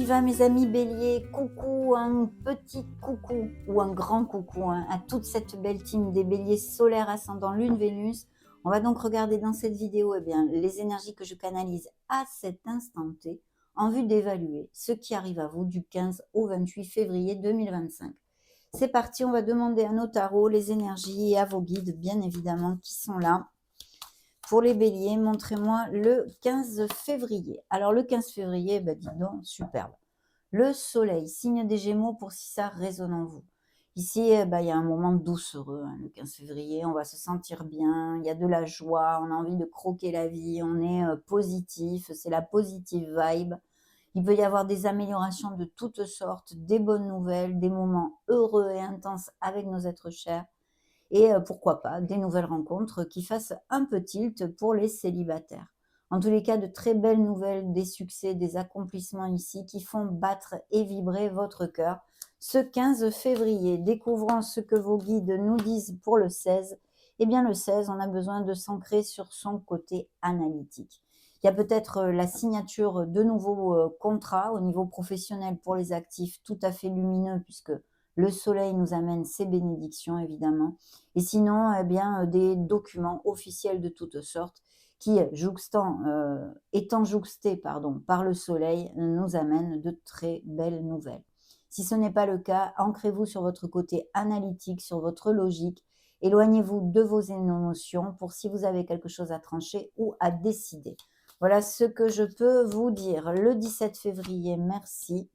y va mes amis béliers, coucou, un petit coucou ou un grand coucou hein, à toute cette belle team des béliers solaires ascendant lune Vénus. On va donc regarder dans cette vidéo les énergies que je canalise à cet instant T en vue d'évaluer ce qui arrive à vous du 15 au 28 février 2025. C'est parti, on va demander à nos tarots les énergies et à vos guides bien évidemment qui sont là. Pour les béliers, montrez-moi le 15 février. Alors le 15 février, dis donc, superbe. Le soleil, signe des gémeaux pour si ça résonne en vous. Ici, il y a un moment doucereux, hein, le 15 février, on va se sentir bien, il y a de la joie, on a envie de croquer la vie, on est positif, c'est la positive vibe. Il peut y avoir des améliorations de toutes sortes, des bonnes nouvelles, des moments heureux et intenses avec nos êtres chers et pourquoi pas des nouvelles rencontres qui fassent un peu tilt pour les célibataires. En tous les cas, de très belles nouvelles, des succès, des accomplissements ici qui font battre et vibrer votre cœur. Ce 15 février, découvrons ce que vos guides nous disent pour le 16. Eh bien le 16, on a besoin de s'ancrer sur son côté analytique. Il y a peut-être la signature de nouveaux contrats au niveau professionnel pour les actifs tout à fait lumineux puisque le soleil nous amène ses bénédictions évidemment et sinon, des documents officiels de toutes sortes qui, étant jouxtés par le soleil, nous amènent de très belles nouvelles. Si ce n'est pas le cas, ancrez-vous sur votre côté analytique, sur votre logique, éloignez-vous de vos émotions pour si vous avez quelque chose à trancher ou à décider. Voilà ce que je peux vous dire. Le 17 février, merci.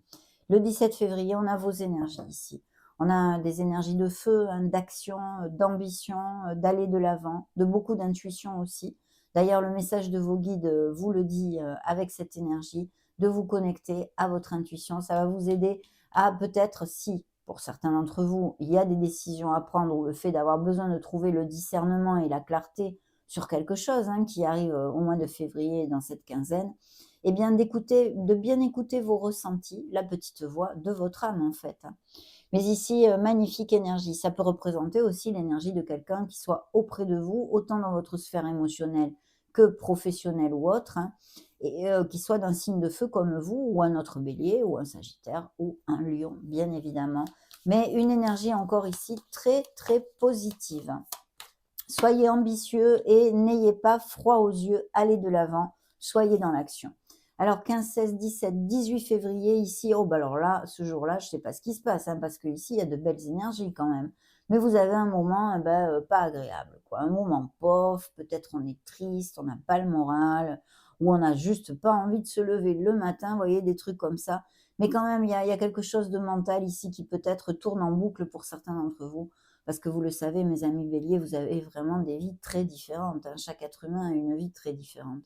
Le 17 février, on a vos énergies ici. On a des énergies de feu, hein, d'action, d'ambition, d'aller de l'avant, de beaucoup d'intuition aussi. D'ailleurs, le message de vos guides vous le dit avec cette énergie, de vous connecter à votre intuition. Ça va vous aider à peut-être, si pour certains d'entre vous, il y a des décisions à prendre ou le fait d'avoir besoin de trouver le discernement et la clarté sur quelque chose hein, qui arrive au mois de février dans cette quinzaine, eh bien de bien écouter vos ressentis, la petite voix de votre âme en fait. Mais ici, magnifique énergie. Ça peut représenter aussi l'énergie de quelqu'un qui soit auprès de vous, autant dans votre sphère émotionnelle que professionnelle ou autre, hein, et qui soit d'un signe de feu comme vous, ou un autre bélier, ou un sagittaire, ou un lion, bien évidemment. Mais une énergie encore ici très, très positive. Soyez ambitieux et n'ayez pas froid aux yeux, allez de l'avant, soyez dans l'action. Alors 15, 16, 17, 18 février ici, alors là, ce jour-là, je ne sais pas ce qui se passe, hein, parce qu'ici, il y a de belles énergies quand même. Mais vous avez un moment pas agréable, quoi. Un moment pauvre, peut-être on est triste, on n'a pas le moral, ou on n'a juste pas envie de se lever le matin, vous voyez, des trucs comme ça. Mais quand même, il y a quelque chose de mental ici qui peut-être tourne en boucle pour certains d'entre vous. Parce que vous le savez, mes amis béliers, vous avez vraiment des vies très différentes, hein. Chaque être humain a une vie très différente.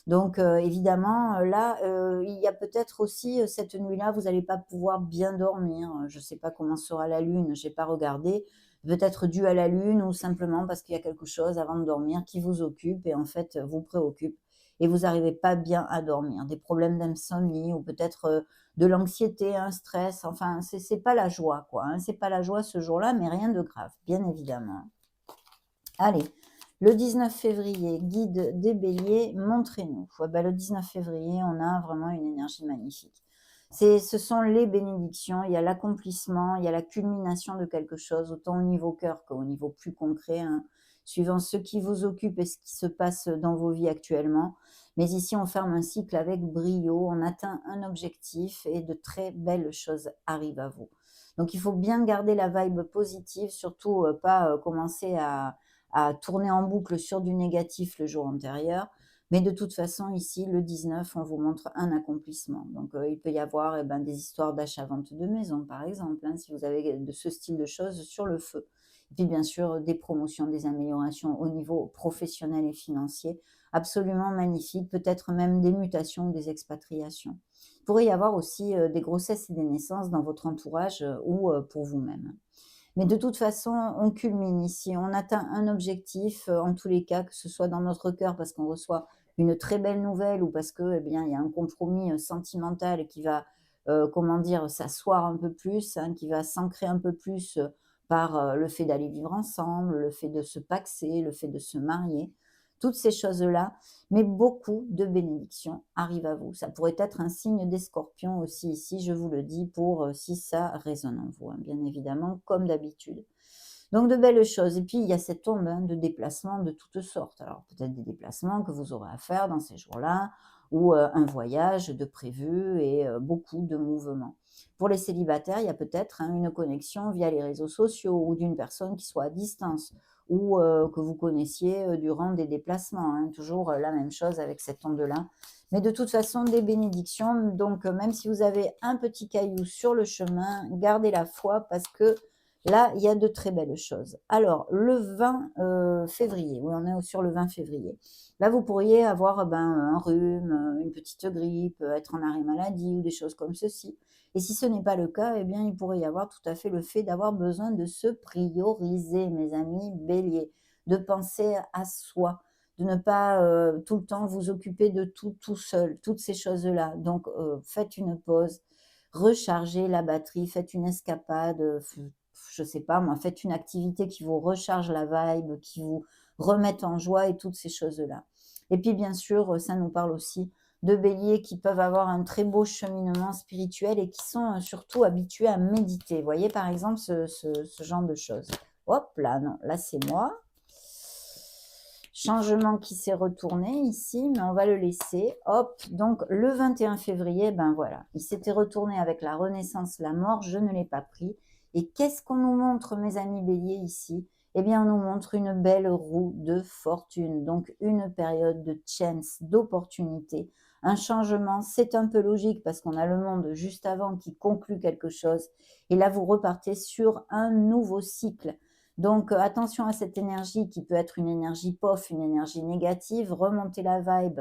Donc évidemment, là, il y a peut-être aussi cette nuit-là, vous n'allez pas pouvoir bien dormir. Je ne sais pas comment sera la lune, je n'ai pas regardé. Peut-être dû à la lune ou simplement parce qu'il y a quelque chose avant de dormir qui vous occupe et en fait vous préoccupe et vous n'arrivez pas bien à dormir. Des problèmes d'insomnie ou peut-être de l'anxiété, un stress. Enfin, c'est pas la joie, quoi, hein. C'est pas la joie ce jour-là, mais rien de grave, bien évidemment. Allez, le 19 février, guide des béliers, montrez-nous. Le 19 février, on a vraiment une énergie magnifique. Ce sont les bénédictions, il y a l'accomplissement, il y a la culmination de quelque chose, autant au niveau cœur qu'au niveau plus concret, hein, suivant ce qui vous occupe et ce qui se passe dans vos vies actuellement. Mais ici, on ferme un cycle avec brio, on atteint un objectif et de très belles choses arrivent à vous. Donc, il faut bien garder la vibe positive, surtout pas commencer à tourner en boucle sur du négatif le jour antérieur. Mais de toute façon, ici, le 19, on vous montre un accomplissement. Donc, il peut y avoir des histoires d'achat-vente de maison, par exemple, hein, si vous avez de ce style de choses sur le feu. Et puis, bien sûr, des promotions, des améliorations au niveau professionnel et financier, absolument magnifiques, peut-être même des mutations ou des expatriations. Il pourrait y avoir aussi des grossesses et des naissances dans votre entourage ou pour vous-même. Mais de toute façon, on culmine ici, on atteint un objectif, en tous les cas, que ce soit dans notre cœur parce qu'on reçoit une très belle nouvelle ou parce que, il y a un compromis, sentimental qui va, s'asseoir un peu plus, hein, qui va s'ancrer un peu plus, par, le fait d'aller vivre ensemble, le fait de se pacser, le fait de se marier. toutes ces choses-là, mais beaucoup de bénédictions arrivent à vous. Ça pourrait être un signe des scorpions aussi ici, je vous le dis, pour si ça résonne en vous, hein, bien évidemment, comme d'habitude. Donc de belles choses. Et puis il y a cette onde de déplacements de toutes sortes. Alors peut-être des déplacements que vous aurez à faire dans ces jours-là, ou un voyage de prévu et beaucoup de mouvements. Pour les célibataires, il y a peut-être une connexion via les réseaux sociaux ou d'une personne qui soit à distance ou que vous connaissiez durant des déplacements, hein. Toujours la même chose avec cette onde-là. Mais de toute façon, des bénédictions. Donc même si vous avez un petit caillou sur le chemin, gardez la foi parce que là, il y a de très belles choses. Alors, le 20 février, oui, on est sur le 20 février. Là, vous pourriez avoir un rhume, une petite grippe, être en arrêt maladie ou des choses comme ceci. Et si ce n'est pas le cas, eh bien, il pourrait y avoir tout à fait le fait d'avoir besoin de se prioriser, mes amis béliers, de penser à soi, de ne pas tout le temps vous occuper de tout seul, toutes ces choses-là. Donc, faites une pause, rechargez la batterie, faites une escapade, je sais pas moi, faites une activité qui vous recharge la vibe, qui vous remette en joie et toutes ces choses-là. Et puis bien sûr, ça nous parle aussi de béliers qui peuvent avoir un très beau cheminement spirituel et qui sont surtout habitués à méditer. Vous voyez par exemple ce genre de choses. Hop là, non, là c'est moi. Changement qui s'est retourné ici, mais on va le laisser. Hop, donc le 21 février, ben voilà, il s'était retourné avec la renaissance, la mort, je ne l'ai pas pris. Et qu'est-ce qu'on nous montre, mes amis béliers, ici? Eh bien, on nous montre une belle roue de fortune, donc une période de chance, d'opportunité. Un changement, c'est un peu logique parce qu'on a le monde juste avant qui conclut quelque chose. Et là, vous repartez sur un nouveau cycle. Donc, attention à cette énergie qui peut être une énergie POF, une énergie négative. Remontez la vibe,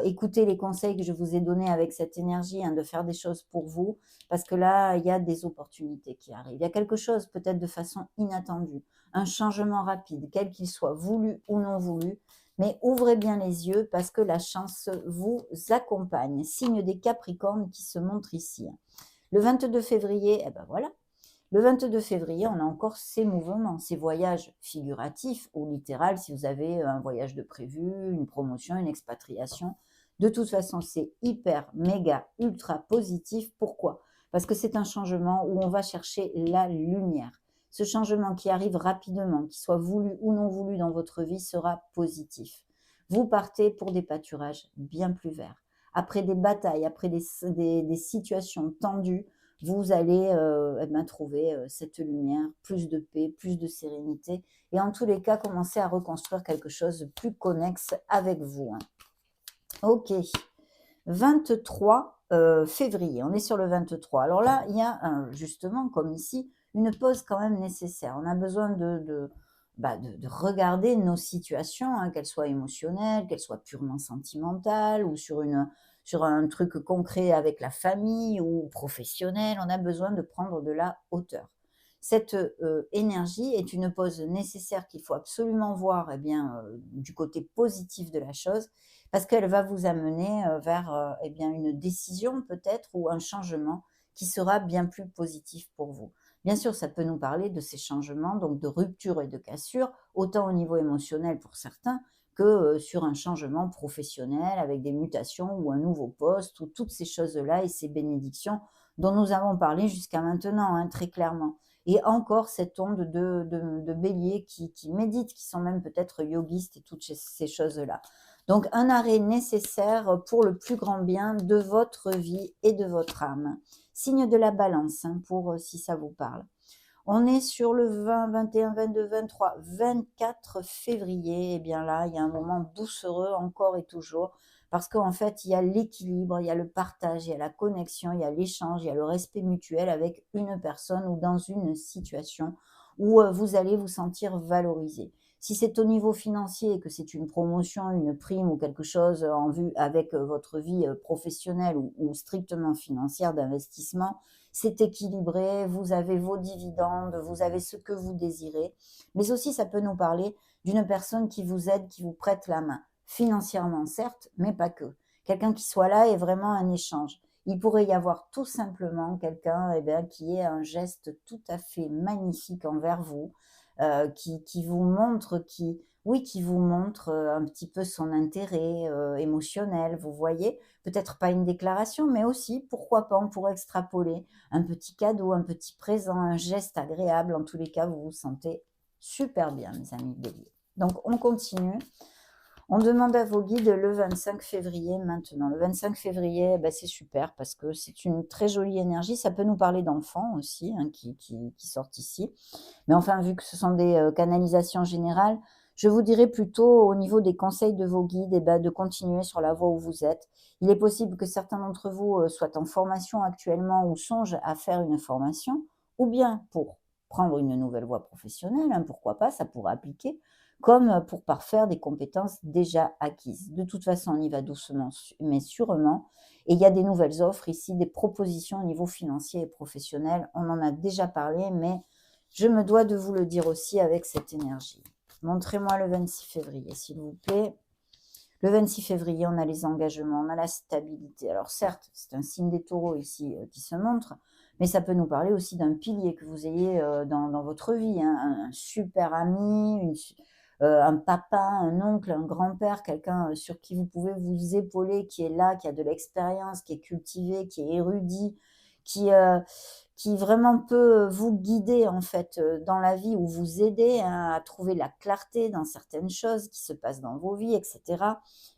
écoutez les conseils que je vous ai donnés avec cette énergie, de faire des choses pour vous, parce que là, il y a des opportunités qui arrivent. Il y a quelque chose peut-être de façon inattendue, un changement rapide, quel qu'il soit, voulu ou non voulu, mais ouvrez bien les yeux parce que la chance vous accompagne. Signe des Capricornes qui se montre ici. Le 22 février, eh ben voilà, le 22 février, on a encore ces mouvements, ces voyages figuratifs ou littéral, si vous avez un voyage de prévu, une promotion, une expatriation. De toute façon, c'est hyper, méga, ultra positif. Pourquoi? Parce que c'est un changement où on va chercher la lumière. Ce changement qui arrive rapidement, qu'il soit voulu ou non voulu dans votre vie, sera positif. Vous partez pour des pâturages bien plus verts. Après des batailles, après des situations tendues, vous allez trouver cette lumière, plus de paix, plus de sérénité et en tous les cas, commencer à reconstruire quelque chose de plus connexe avec vous. Ok, 23 février, on est sur le 23. Alors là, il y a justement, comme ici, une pause quand même nécessaire. On a besoin de regarder nos situations, qu'elles soient émotionnelles, qu'elles soient purement sentimentales ou sur un truc concret avec la famille ou professionnel. On a besoin de prendre de la hauteur. Cette énergie est une pause nécessaire qu'il faut absolument voir du côté positif de la chose parce qu'elle va vous amener vers une décision peut-être ou un changement qui sera bien plus positif pour vous. Bien sûr, ça peut nous parler de ces changements, donc de rupture et de cassure, autant au niveau émotionnel pour certains que sur un changement professionnel avec des mutations ou un nouveau poste ou toutes ces choses-là et ces bénédictions dont nous avons parlé jusqu'à maintenant, très clairement. Et encore cette onde de bélier qui méditent, qui sont même peut-être yogistes et toutes ces choses-là. Donc un arrêt nécessaire pour le plus grand bien de votre vie et de votre âme. Signe de la balance, pour si ça vous parle. On est sur le 20, 21, 22, 23, 24 février. Et bien là, il y a un moment doucereux encore et toujours. Parce qu'en fait, il y a l'équilibre, il y a le partage, il y a la connexion, il y a l'échange, il y a le respect mutuel avec une personne ou dans une situation où vous allez vous sentir valorisé. Si c'est au niveau financier, que c'est une promotion, une prime ou quelque chose en vue avec votre vie professionnelle ou strictement financière d'investissement, c'est équilibré, vous avez vos dividendes, vous avez ce que vous désirez. Mais aussi, ça peut nous parler d'une personne qui vous aide, qui vous prête la main. Financièrement, certes, mais pas que. Quelqu'un qui soit là est vraiment un échange. Il pourrait y avoir tout simplement quelqu'un qui ait un geste tout à fait magnifique envers vous, qui vous montre, oui, qui vous montre un petit peu son intérêt émotionnel, vous voyez? Peut-être pas une déclaration, mais aussi, pourquoi pas, on pourrait extrapoler un petit cadeau, un petit présent, un geste agréable. En tous les cas, vous vous sentez super bien, mes amis béliers. Donc, on continue. On demande à vos guides le 25 février maintenant. Le 25 février, bah, c'est super parce que c'est une très jolie énergie. Ça peut nous parler d'enfants aussi, hein, qui sortent ici. Mais enfin, vu que ce sont des canalisations générales, je vous dirais plutôt au niveau des conseils de vos guides, eh ben, de continuer sur la voie où vous êtes. Il est possible que certains d'entre vous soient en formation actuellement ou songent à faire une formation, ou bien pour prendre une nouvelle voie professionnelle, hein, pourquoi pas, ça pourrait appliquer, comme pour parfaire des compétences déjà acquises. De toute façon, on y va doucement, mais sûrement. Et il y a des nouvelles offres ici, des propositions au niveau financier et professionnel. On en a déjà parlé, mais je me dois de vous le dire aussi avec cette énergie. Montrez-moi le 26 février, s'il vous plaît. Le 26 février, on a les engagements, on a la stabilité. Alors certes, c'est un signe des taureaux ici qui se montre, mais ça peut nous parler aussi d'un pilier que vous ayez dans votre vie, hein, un super ami, un papa, un oncle, un grand-père, quelqu'un sur qui vous pouvez vous épauler, qui est là, qui a de l'expérience, qui est cultivé, qui est érudit, qui, euh, qui vraiment peut vous guider en fait dans la vie ou vous aider, hein, à trouver la clarté dans certaines choses qui se passent dans vos vies, etc.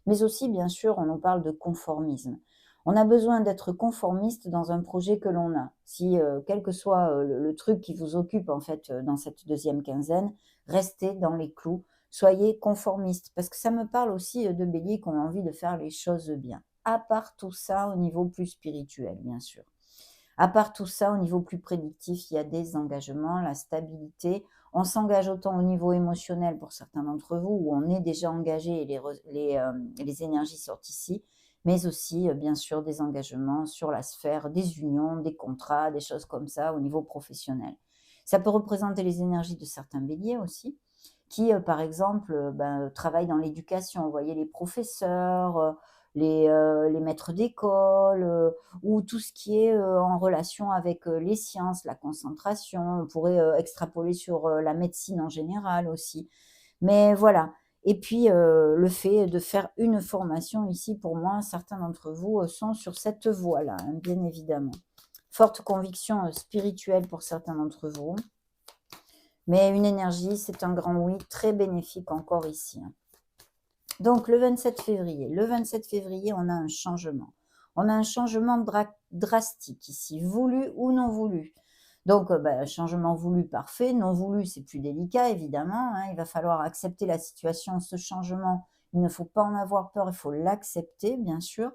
Mais aussi, bien sûr, on nous parle de conformisme. On a besoin d'être conformiste dans un projet que l'on a. Si, quel que soit le truc qui vous occupe en fait dans cette deuxième quinzaine, restez dans les clous, soyez conformiste. Parce que ça me parle aussi de béliers qui ont envie de faire les choses bien. À part tout ça, au niveau plus spirituel, bien sûr. À part tout ça, au niveau plus prédictif, il y a des engagements, la stabilité. On s'engage autant au niveau émotionnel pour certains d'entre vous, où on est déjà engagé et les énergies sortent ici, mais aussi, bien sûr, des engagements sur la sphère des unions, des contrats, des choses comme ça au niveau professionnel. Ça peut représenter les énergies de certains béliers aussi, qui, par exemple, travaillent dans l'éducation. Vous voyez, les professeurs, les maîtres d'école, ou tout ce qui est en relation avec les sciences, la concentration. On pourrait extrapoler sur la médecine en général aussi. Mais voilà. Et puis, le fait de faire une formation ici, pour moi, certains d'entre vous sont sur cette voie-là, hein, bien évidemment. Forte conviction spirituelle pour certains d'entre vous. Mais une énergie, c'est un grand oui, très bénéfique encore ici, hein. Donc, le 27 février. Le 27 février, on a un changement. On a un changement drastique ici, voulu ou non voulu. Donc, changement voulu, parfait. Non voulu, c'est plus délicat, évidemment, hein. Il va falloir accepter la situation, ce changement. Il ne faut pas en avoir peur, il faut l'accepter, bien sûr.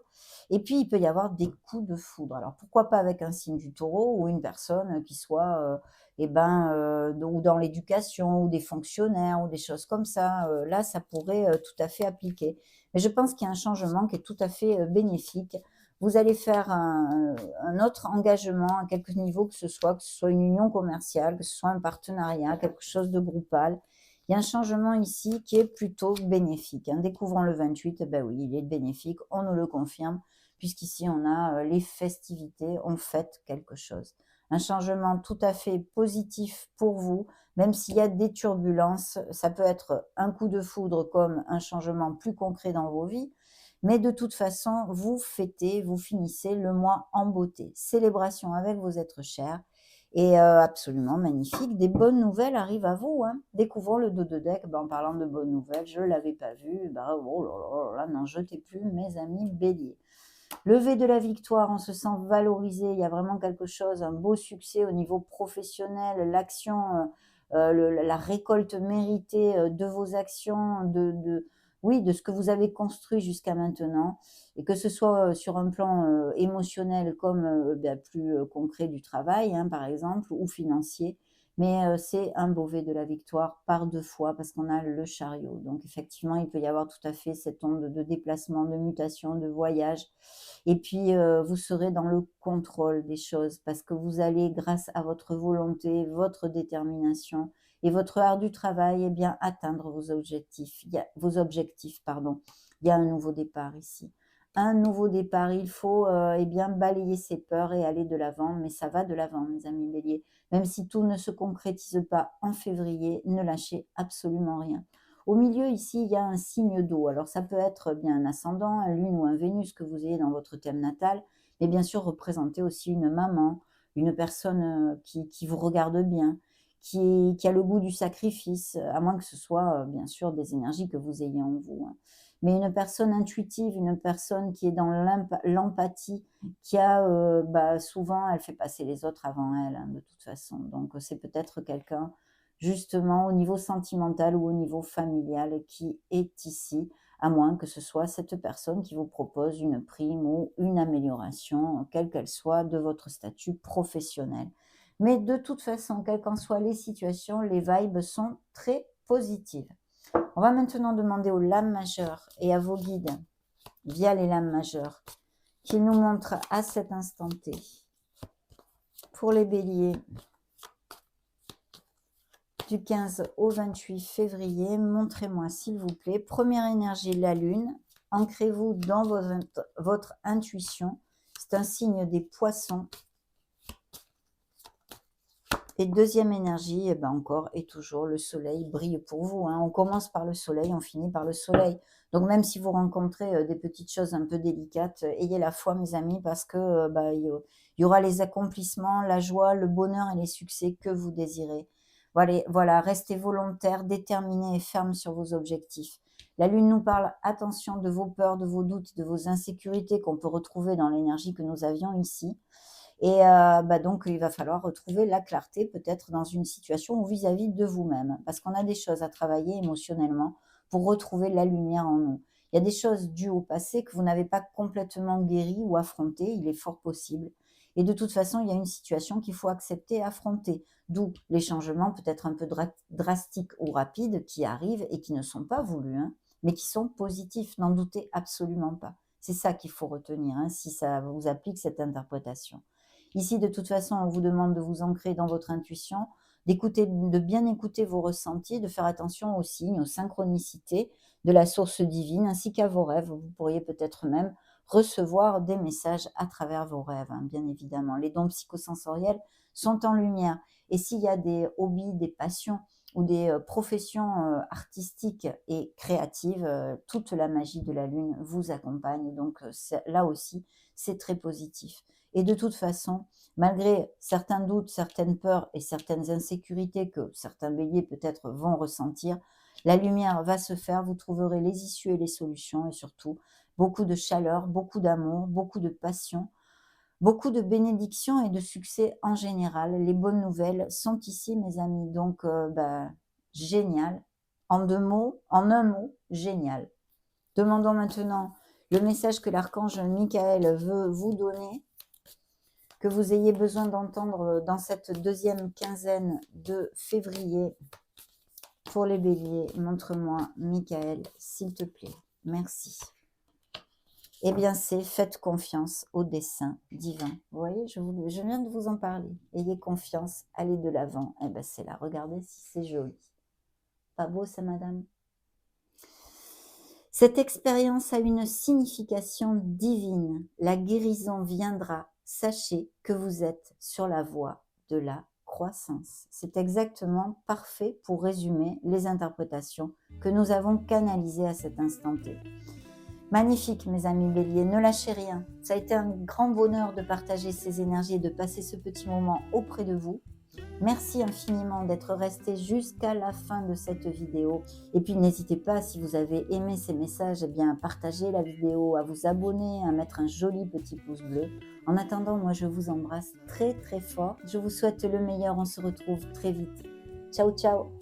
Et puis, il peut y avoir des coups de foudre. Alors, pourquoi pas avec un signe du taureau ou une personne qui soit ou dans l'éducation, ou des fonctionnaires, ou des choses comme ça. Là, ça pourrait tout à fait appliquer. Mais je pense qu'il y a un changement qui est tout à fait bénéfique. Vous allez faire un autre engagement à quelque niveau que ce soit une union commerciale, que ce soit un partenariat, quelque chose de groupal. Il y a un changement ici qui est plutôt bénéfique, hein. Découvrons le 28, ben oui, il est bénéfique, on nous le confirme, puisqu'ici on a les festivités, on fête quelque chose. Un changement tout à fait positif pour vous, même s'il y a des turbulences. Ça peut être un coup de foudre comme un changement plus concret dans vos vies, mais de toute façon, vous fêtez, vous finissez le mois en beauté. Célébration avec vos êtres chers, et absolument magnifique. Des bonnes nouvelles arrivent à vous, hein. Découvrons le dos de deck. En parlant de bonnes nouvelles, je ne l'avais pas vu. Oh là là, n'en jetez plus, mes amis béliers. Lever de la victoire, on se sent valorisé, il y a vraiment quelque chose, un beau succès au niveau professionnel, l'action, la récolte méritée de vos actions, oui, de ce que vous avez construit jusqu'à maintenant, et que ce soit sur un plan émotionnel comme plus concret du travail, hein, par exemple, ou financier. Mais c'est un Beauvais de la victoire par 2 fois parce qu'on a le chariot. Donc effectivement, il peut y avoir tout à fait cette onde de déplacement, de mutation, de voyage. Et puis, vous serez dans le contrôle des choses parce que vous allez, grâce à votre volonté, votre détermination et votre art du travail, eh bien, atteindre vos objectifs. Vos objectifs, pardon. Il y a un nouveau départ ici. un nouveau départ. Il faut eh bien, balayer ses peurs et aller de l'avant, mais ça va de l'avant, mes amis béliers. Même si tout ne se concrétise pas en février, ne lâchez absolument rien. Au milieu, ici, il y a un signe d'eau. Alors, ça peut être bien un ascendant, un lune ou un Vénus que vous ayez dans votre thème natal, mais bien sûr, représenter aussi une maman, une personne qui vous regarde bien, qui a le goût du sacrifice, à moins que ce soit, bien sûr, des énergies que vous ayez en vous, hein. Mais une personne intuitive, une personne qui est dans l'empathie, qui a, souvent, elle fait passer les autres avant elle, hein, de toute façon. Donc, c'est peut-être quelqu'un, justement, au niveau sentimental ou au niveau familial qui est ici, à moins que ce soit cette personne qui vous propose une prime ou une amélioration, quelle qu'elle soit, de votre statut professionnel. Mais de toute façon, quelles qu'en soient les situations, les vibes sont très positives. On va maintenant demander aux lames majeures et à vos guides, via les lames majeures, qu'ils nous montrent à cet instant T, pour les béliers, du 15 au 28 février, montrez-moi s'il vous plaît. Première énergie, la lune. Ancrez-vous dans votre intuition. C'est un signe des poissons. Et deuxième énergie, encore et toujours, le soleil brille pour vous, hein. On commence par le soleil, on finit par le soleil. Donc même si vous rencontrez des petites choses un peu délicates, ayez la foi, mes amis, parce que il y aura les accomplissements, la joie, le bonheur et les succès que vous désirez. Voilà, restez volontaire, déterminé et ferme sur vos objectifs. La lune nous parle, attention, de vos peurs, de vos doutes, de vos insécurités qu'on peut retrouver dans l'énergie que nous avions ici. Et donc, il va falloir retrouver la clarté peut-être dans une situation ou vis-à-vis de vous-même. Parce qu'on a des choses à travailler émotionnellement pour retrouver la lumière en nous. Il y a des choses dues au passé que vous n'avez pas complètement guéries ou affrontées, il est fort possible. Et de toute façon, il y a une situation qu'il faut accepter et affronter. D'où les changements peut-être un peu drastiques ou rapides qui arrivent et qui ne sont pas voulus, hein, mais qui sont positifs, n'en doutez absolument pas. C'est ça qu'il faut retenir, hein, si ça vous applique cette interprétation. Ici, de toute façon, on vous demande de vous ancrer dans votre intuition, de bien écouter vos ressentis, de faire attention aux signes, aux synchronicités de la source divine, ainsi qu'à vos rêves. Vous pourriez peut-être même recevoir des messages à travers vos rêves, hein, bien évidemment. Les dons psychosensoriels sont en lumière. Et s'il y a des hobbies, des passions ou des professions artistiques et créatives, toute la magie de la Lune vous accompagne. Donc là aussi, c'est très positif. Et de toute façon, malgré certains doutes, certaines peurs et certaines insécurités que certains béliers peut-être vont ressentir, la lumière va se faire, vous trouverez les issues et les solutions et surtout beaucoup de chaleur, beaucoup d'amour, beaucoup de passion, beaucoup de bénédictions et de succès en général. Les bonnes nouvelles sont ici, mes amis. Donc, génial. En un mot, génial. Demandons maintenant le message que l'archange Michael veut vous donner, que vous ayez besoin d'entendre dans cette deuxième quinzaine de février. Pour les béliers, montre-moi, Michael, s'il te plaît. Merci. Eh bien, c'est faites confiance au dessein divin. Vous voyez, je viens de vous en parler. Ayez confiance, allez de l'avant. Eh bien, c'est là. Regardez si c'est joli. Pas beau, ça, madame? Cette expérience a une signification divine. La guérison viendra. Sachez que vous êtes sur la voie de la croissance. C'est exactement parfait pour résumer les interprétations que nous avons canalisées à cet instant T. Magnifique, mes amis béliers, ne lâchez rien. Ça a été un grand bonheur de partager ces énergies et de passer ce petit moment auprès de vous. Merci infiniment d'être resté jusqu'à la fin de cette vidéo. Et puis n'hésitez pas, si vous avez aimé ces messages, eh bien, à partager la vidéo, à vous abonner, à mettre un joli petit pouce bleu. En attendant, moi je vous embrasse très très fort. Je vous souhaite le meilleur, on se retrouve très vite. Ciao ciao.